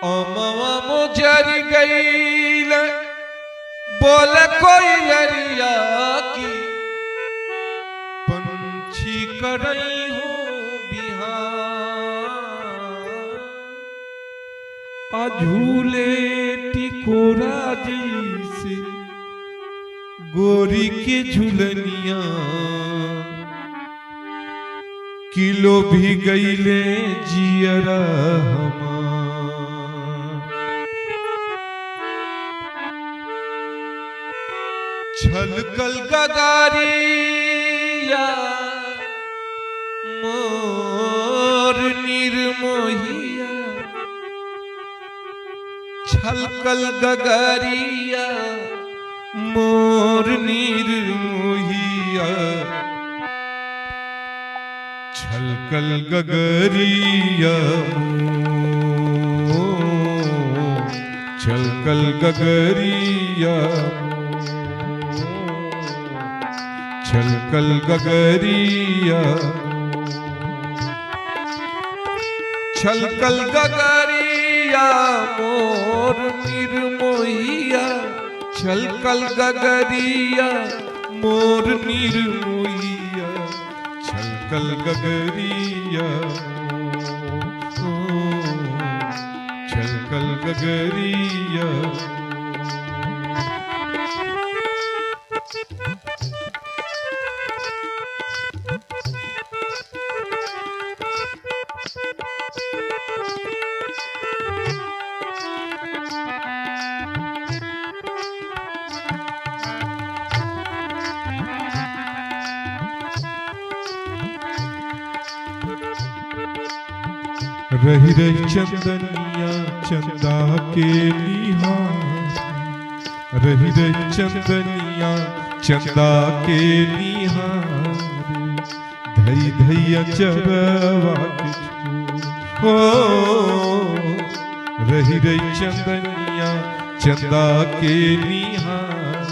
अमवा मुझर गईल बोल कोई लरिया की पंछी करई हो बिहार झूले टिकोरा जैसे गोरी के झुलनिया किलो भी गईले जियरा छलकल गगारिया मोर निर्मोहिया छलकल गगारिया मोर निर्मोहिया छलकल गगरिया छलकल गगरिया छलकल गगरिया छलकल गगरिया मोर निर्मोहिया छलकल गगरिया मोर निर्मोहिया छलकल गगरिया छलकल गगरिया रही रही चंदनिया चंदा के निहार रही रही चंदनिया चंदा के निहार धई धैया चरवा के हो रही रही चंदनिया चंदा के निहार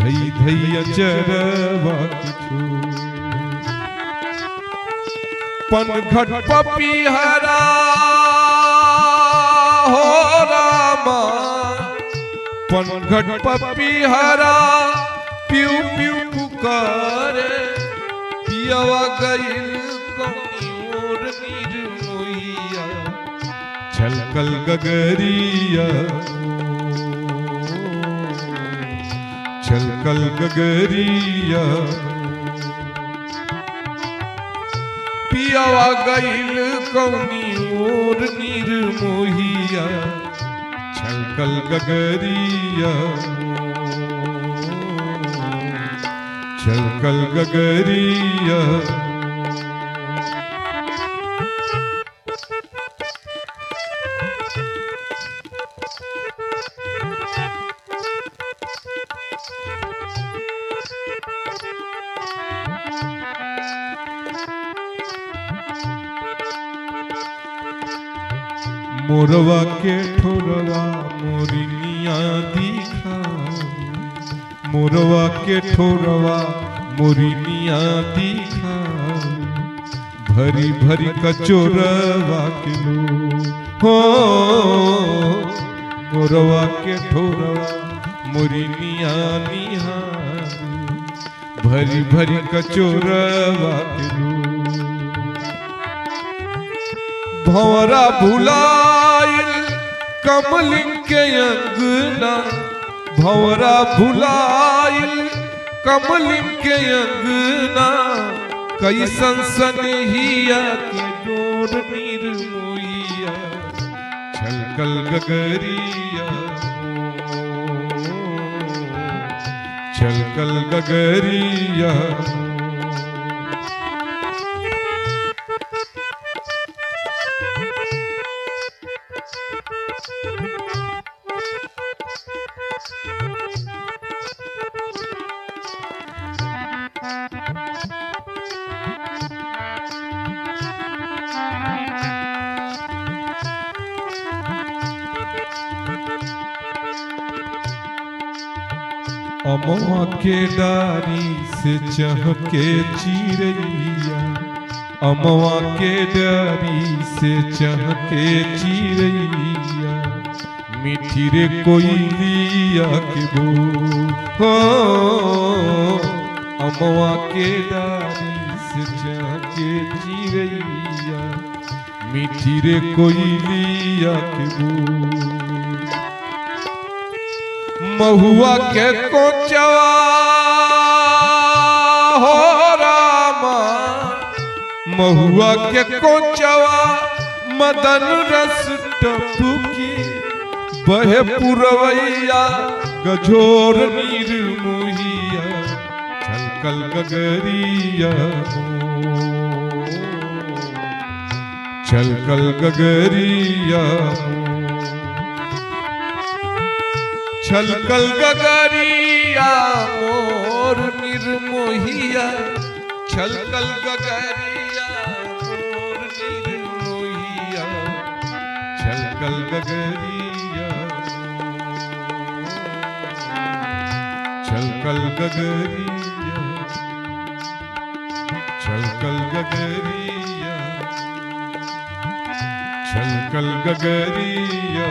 धई धैया चरवा के पनघट पपीहरा हो रामा पनघट पपीहरा प्यू प्यू पुकारे पियवा गईल कौर निर्मोहिया छलकल गगरिया छलकल गगरिया पियवा गईल कौनी ओर निर्मोहिया छलकल गगरिया छलकल गगरिया मोरवा के ठोरवा मोरिनिया दिखा मोरवा के ठोरवा मोरिनिया दिखा भरी भरी कचोरवा किलो हो मोरवा के ठोरवा मोरिनिया निहार भरी भरी कचोरवा किलो भंवरा भुलाइल कमलिन के अंगना भंवरा भुलाइल कमलिन के अंगना कैसन सनहिया के डोर निर्मोहिया छलकल गगरिया छलकल गगरिया अमवा के डारी से चहके चिड़ैया, अमवा के डारी से चहके के चिड़ैया मीठी रे कोयलिया के बोल हो अमवा के डारी से झाके चिड़ैया मीठी रे कोयलिया के बोल महुआ के कोचवा हो रामा महुआ के कोचवा मदन रस टपकी बहे पुरवैया गजोर नीर मुहिया छलकल गगरिया छलकल गगरिया छलकल गगरिया मोर निर्मोहिया छलकल गगरिया मोर निर्मोहिया छलकल गगरिया छलकल गगरिया छलकल गगरिया छलकल गगरिया